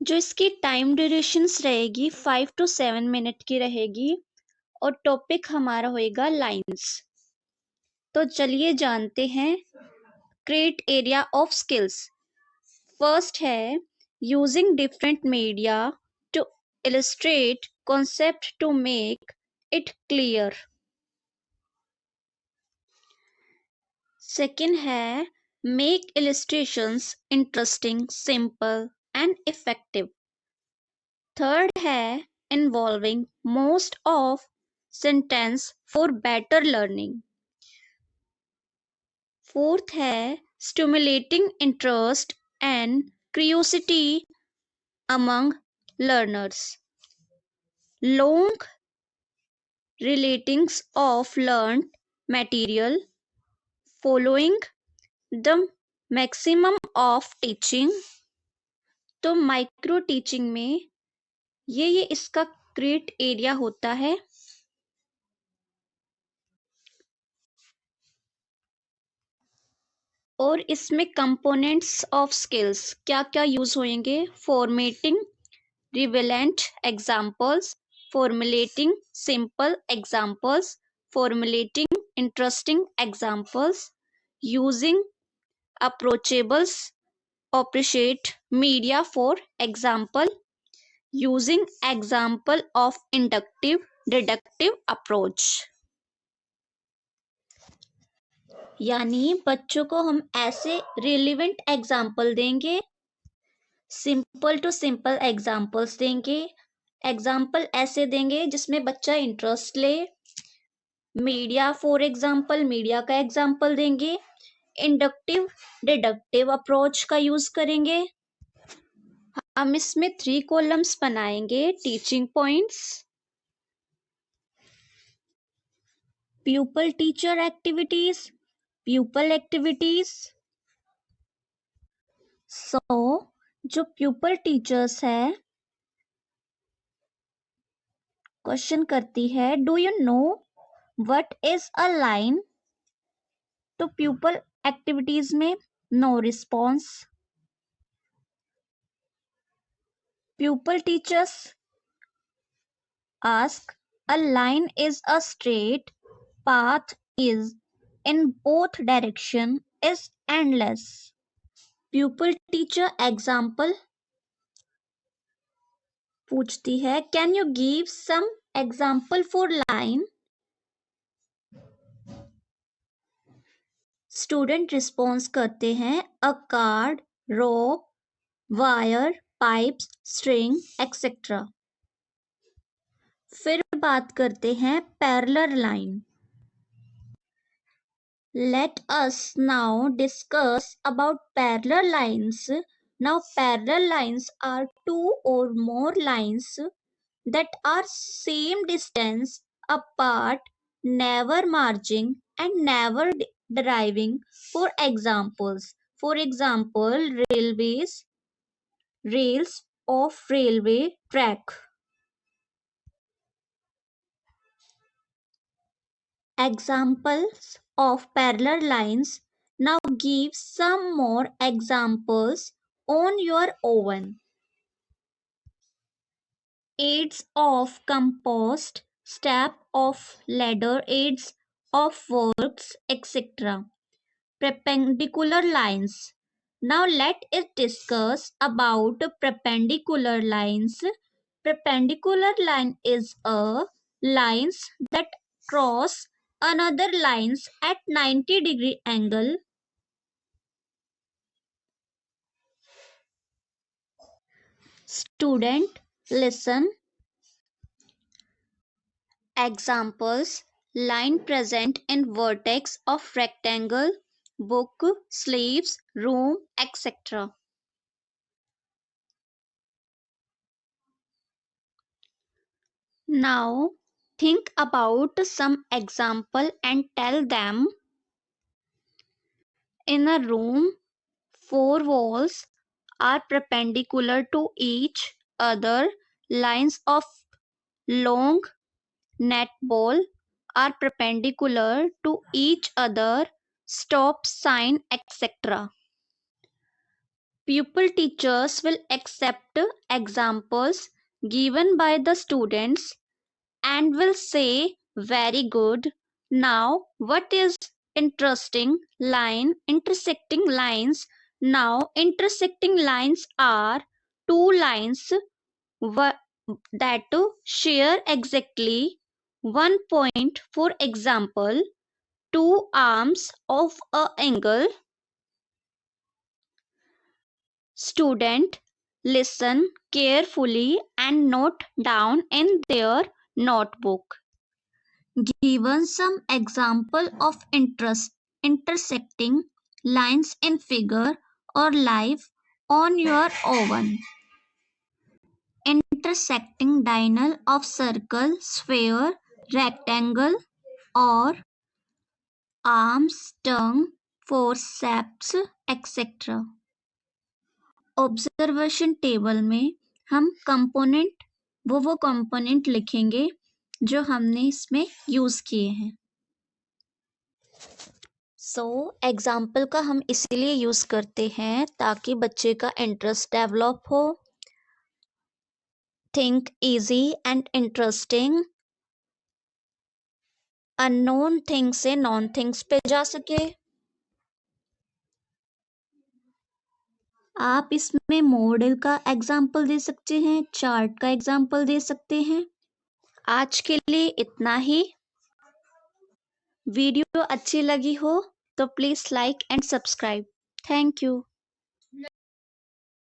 जो इसकी time durations रहेगी 5 to 7 मिनट की रहेगी और टॉपिक हमारा होएगा लाइंस। तो चलिए जानते हैं create area of skills. First है using different media to illustrate concept to make it clear। Second है make illustrations interesting, simple and effective। Third है involving most of sentence for better learning। Fourth है stimulating interest and curiosity among learners। Long relatings of learned material following the maximum of teaching। तो micro teaching में ये इसका create area होता है। और इसमें कंपोनेंट्स ऑफ स्किल्स क्या क्या यूज होंगे? Formatting relevant examples, formulating simple examples, formulating interesting examples, using approachables, appreciate media for example, using example of inductive deductive approach। यानी बच्चों को हम ऐसे रिलेवेंट एग्जाम्पल देंगे, सिंपल टू सिंपल एग्जाम्पल्स देंगे, एग्जाम्पल ऐसे देंगे जिसमें बच्चा इंटरेस्ट ले। मीडिया फॉर एग्जाम्पल, मीडिया का एग्जाम्पल देंगे। इंडक्टिव डिडक्टिव अप्रोच का यूज करेंगे। हम इसमें 3 कॉलम्स बनाएंगे। Teaching points, pupil teacher activities, pupil activities. जो प्यूपल टीचर्स है क्वेश्चन करती है do you know what is a line? तो प्यूपल एक्टिविटीज में no response. Pupil teachers ask a line is a straight path is in both direction is endless। Pupil teacher example पूछती है can you give some example for line? Student response करते हैं a card, rope, wire, pipes, string etc। फिर बात करते हैं parallel line। Let us now discuss about parallel lines। Now parallel lines are two or more lines that are same distance apart, never merging and never deriving। For example, rails of railway track। Examples of parallel lines. Now give some more examples on your own. Aids of compost, step of ladder, aids of works, etc. Perpendicular lines. Now let us discuss about perpendicular lines. Perpendicular line is a lines that cross another lines at 90-degree angle. Student, listen. Examples: line present in vertex of rectangle, book, sleeves, room, etc. Now think about some example and tell them. In a room, 4 walls are perpendicular to each other. Lines of long netball are perpendicular to each other. Stop sign etc. Pupil teachers will accept examples given by the students and will say, very good. Now, what is interesting line? Intersecting lines. Now, intersecting lines are two lines that share exactly one point. For example, two arms of a angle. Student listen carefully and note down in their notebook. Given some example of intersecting lines in figure or live on your own. Intersecting diagonal of circle, sphere, rectangle or arms, tongue, forceps, etc. Observation table में हम component वो component लिखेंगे जो हमने इसमें use किए हैं। Example का हम इसीलिए यूज करते हैं ताकि बच्चे का इंटरेस्ट डेवलप हो, think easy and interesting, unknown thing से नॉन थिंग्स पे जा सके। आप इसमें मॉडल का एग्जाम्पल दे सकते हैं, चार्ट का एग्जाम्पल दे सकते हैं। आज के लिए इतना ही। वीडियो अच्छी लगी हो तो please like and subscribe. Thank you.